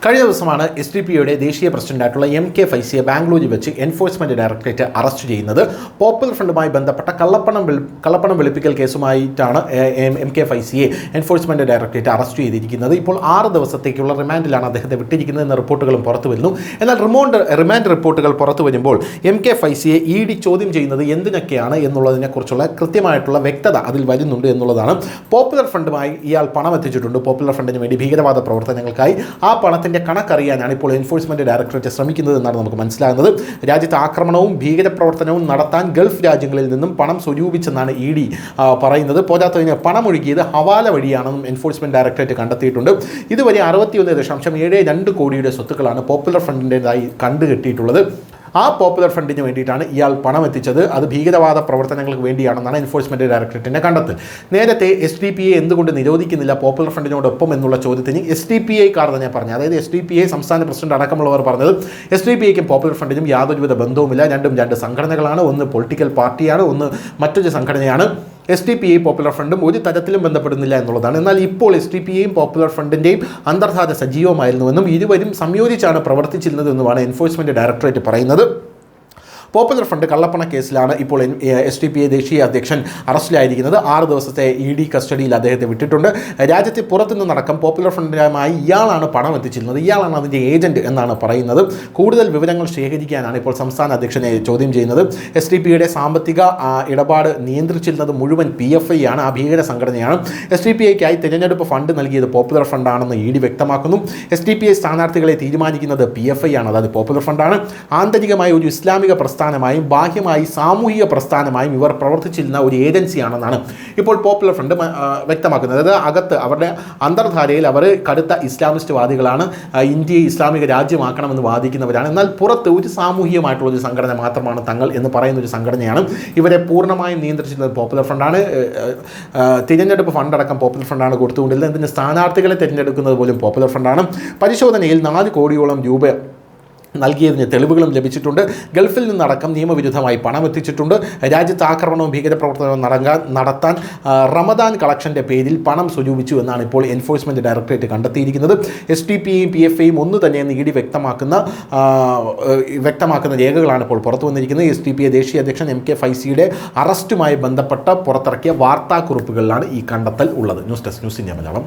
കഴിഞ്ഞ ദിവസമാണ് SDPIയുടെ ദേശീയ പ്രസിഡന്റായിട്ടുള്ള MK ഫൈസിയെ ബാംഗ്ലൂരിൽ വെച്ച് എൻഫോഴ്സ്മെന്റ് ഡയറക്ടറേറ്റ് അറസ്റ്റ് ചെയ്യുന്നത്. പോപ്പുലർ ഫ്രണ്ടുമായി ബന്ധപ്പെട്ട കള്ളപ്പണം വെളുപ്പിക്കൽ കേസുമായിട്ടാണ് MK ഫൈസിയെ എൻഫോഴ്സ്മെന്റ് ഡയറക്ടറേറ്റ് അറസ്റ്റ് ചെയ്തിരിക്കുന്നത്. ഇപ്പോൾ 6 ദിവസത്തേക്കുള്ള റിമാൻഡിലാണ് അദ്ദേഹത്തെ വിട്ടിരിക്കുന്നത് എന്ന റിപ്പോർട്ടുകളും പുറത്തു വരുന്നു. എന്നാൽ റിമാൻഡ് റിപ്പോർട്ടുകൾ പുറത്തു വരുമ്പോൾ MK ഫൈസിയെ ED ചോദ്യം ചെയ്യുന്നത് എന്തിനൊക്കെയാണ് എന്നുള്ളതിനെക്കുറിച്ചുള്ള കൃത്യമായിട്ടുള്ള വ്യക്തത അതിൽ വരുന്നുണ്ട് എന്നുള്ളതാണ്. പോപ്പുലർ ഫ്രണ്ടുമായി ഇയാൾ പണം എത്തിച്ചിട്ടുണ്ട്. പോപ്പുലർ ഫ്രണ്ടിന് വേണ്ടി ഭീകരവാദ പ്രവർത്തനങ്ങൾക്കായി ആ പണത്തിൻ്റെ കണക്കറിയാനാണ് ഇപ്പോൾ എൻഫോഴ്സ്മെന്റ് ഡയറക്ടറേറ്റ് ശ്രമിക്കുന്നത് എന്നാണ് നമുക്ക് മനസ്സിലാകുന്നത്. രാജ്യത്ത് ആക്രമണവും ഭീകരപ്രവർത്തനവും നടത്താൻ ഗൾഫ് രാജ്യങ്ങളിൽ നിന്നും പണം സ്വരൂപിച്ചെന്നാണ് ED പറയുന്നത്. പോരാത്തതിന് പണമൊഴുകിയത് ഹവാല വഴിയാണെന്നും എൻഫോഴ്സ്മെന്റ് ഡയറക്ടറേറ്റ് കണ്ടെത്തിയിട്ടുണ്ട്. ഇതുവരെ 61.72 കോടിയുടെ സ്വത്തുക്കളാണ് പോപ്പുലർ ഫ്രണ്ടിൻ്റെതായി കണ്ടുകെട്ടിയിട്ടുള്ളത്. ആ പോപ്പുലർ ഫ്രണ്ടിന് വേണ്ടിയിട്ടാണ് ഇയാൾ പണം എത്തിച്ചത്. അത് ഭീകരവാദ പ്രവർത്തനങ്ങൾക്ക് വേണ്ടിയാണെന്നാണ് എൻഫോഴ്സ്മെന്റ് ഡയറക്ടറേറ്റിൻ്റെ കണ്ടെത്തൽ. നേരത്തെ SDPI എന്തുകൊണ്ട് നിരോധിക്കുന്നില്ല പോപ്പുലർ ഫ്രണ്ടിനോടൊപ്പം എന്നുള്ള ചോദ്യത്തിന് SDPIക്കാർ തന്നെ പറഞ്ഞു. അതായത് SDPI സംസ്ഥാന പ്രസിഡന്റ് അടക്കമുള്ളവർ പറഞ്ഞത് SDPIക്കും പോപ്പുലർ ഫ്രണ്ടിനും യാതൊരുവിധ ബന്ധവുമില്ല. രണ്ടും രണ്ട് സംഘടനകളാണ്. ഒന്ന് പൊളിറ്റിക്കൽ പാർട്ടിയാണ്, ഒന്ന് മറ്റൊരു സംഘടനയാണ്. SDPI പോപ്പുലർ ഫ്രണ്ടും ഒരു തരത്തിലും ബന്ധപ്പെടുന്നില്ല എന്നുള്ളതാണ്. എന്നാൽ ഇപ്പോൾ SDPIയും പോപ്പുലർ ഫ്രണ്ടിൻ്റെയും അന്തർധാര സജീവമായിരുന്നുവെന്നും ഇരുവരും സംയോജിച്ചാണ് പ്രവർത്തിച്ചിരുന്നതെന്നുമാണ് എൻഫോഴ്സ്മെന്റ് ഡയറക്ടറേറ്റ് പറയുന്നത്. പോപ്പുലർ ഫ്രണ്ട് കള്ളപ്പണ കേസിലാണ് ഇപ്പോൾ SDPI ദേശീയ അധ്യക്ഷൻ അറസ്റ്റിലായിരിക്കുന്നത്. 6 ദിവസത്തെ ED കസ്റ്റഡിയിൽ അദ്ദേഹത്തെ വിട്ടിട്ടുണ്ട്. രാജ്യത്തെ പുറത്തുനിന്നടക്കം പോപ്പുലർ ഫ്രണ്ടുമായി ഇയാളാണ് പണം എത്തിച്ചിരുന്നത്, ഇയാളാണ് അതിൻ്റെ ഏജൻറ്റ് എന്നാണ് പറയുന്നത്. കൂടുതൽ വിവരങ്ങൾ ശേഖരിക്കാനാണ് ഇപ്പോൾ സംസ്ഥാന അധ്യക്ഷനെ ചോദ്യം ചെയ്യുന്നത്. SDPIയുടെ സാമ്പത്തിക ഇടപാട് നിയന്ത്രിച്ചിരുന്നത് മുഴുവൻ PFI ആണ്, ആ ഭീകര സംഘടനയാണ്. SDPIക്കായി തിരഞ്ഞെടുപ്പ് ഫണ്ട് നൽകിയത് പോപ്പുലർ ഫണ്ടാണെന്ന് ED വ്യക്തമാക്കുന്നു. SDPI സ്ഥാനാർത്ഥികളെ തീരുമാനിക്കുന്നത് PFI ആണ്, അതായത് പോപ്പുലർ ഫണ്ടാണ്. ആന്തരികമായ ഒരു ഇസ്ലാമിക പ്രസ്ഥാനമായും ബാഹ്യമായി സാമൂഹിക പ്രസ്ഥാനമായും ഇവർ പ്രവർത്തിച്ചിരുന്ന ഒരു ഏജൻസിയാണെന്നാണ് ഇപ്പോൾ പോപ്പുലർ ഫ്രണ്ട് വ്യക്തമാക്കുന്നത്. അതായത് അകത്ത് അവരുടെ അന്തർധാരയിൽ അവർ കടുത്ത ഇസ്ലാമിസ്റ്റ് വാദികളാണ്, ഇന്ത്യയെ ഇസ്ലാമിക രാജ്യമാക്കണമെന്ന് വാദിക്കുന്നവരാണ്. എന്നാൽ പുറത്ത് ഒരു സാമൂഹികമായിട്ടുള്ളൊരു സംഘടന മാത്രമാണ് തങ്ങൾ എന്ന് പറയുന്നൊരു സംഘടനയാണ്. ഇവരെ പൂർണ്ണമായും നിയന്ത്രിച്ചിരുന്നത് പോപ്പുലർ ഫ്രണ്ടാണ്. തിരഞ്ഞെടുപ്പ് ഫണ്ടടക്കം പോപ്പുലർ ഫ്രണ്ടാണ് കൊടുത്തുകൊണ്ടിരുന്നത്. എന്തിന് സ്ഥാനാർത്ഥികളെ തിരഞ്ഞെടുക്കുന്നത് പോലും പോപ്പുലർ ഫ്രണ്ടാണ്. പരിശോധനയിൽ 4 കോടിയോളം രൂപ നൽകിയതിന് തെളിവുകളും ലഭിച്ചിട്ടുണ്ട്. ഗൾഫിൽ നിന്നടക്കം നിയമവിരുദ്ധമായി പണം എത്തിച്ചിട്ടുണ്ട്. രാജ്യത്ത് ആക്രമണവും ഭീകരപ്രവർത്തനവും നടത്താൻ റമദാൻ കളക്ഷൻ്റെ പേരിൽ പണം സ്വരൂപിച്ചു എന്നാണ് ഇപ്പോൾ എൻഫോഴ്സ്മെന്റ് ഡയറക്ടറേറ്റ് കണ്ടെത്തിയിരിക്കുന്നത്. SDPIയും PFIയും ഒന്ന് തന്നെയെന്ന് ED വ്യക്തമാക്കുന്ന രേഖകളാണ് ഇപ്പോൾ പുറത്തു വന്നിരിക്കുന്നത്. SDPI ദേശീയ അധ്യക്ഷൻ MK ഫൈസിയുടെ അറസ്റ്റുമായി ബന്ധപ്പെട്ട പുറത്തിറക്കിയ വാർത്താക്കുറിപ്പുകളിലാണ് ഈ കണ്ടെത്തൽ ഉള്ളത്. News desk news India Malayalam.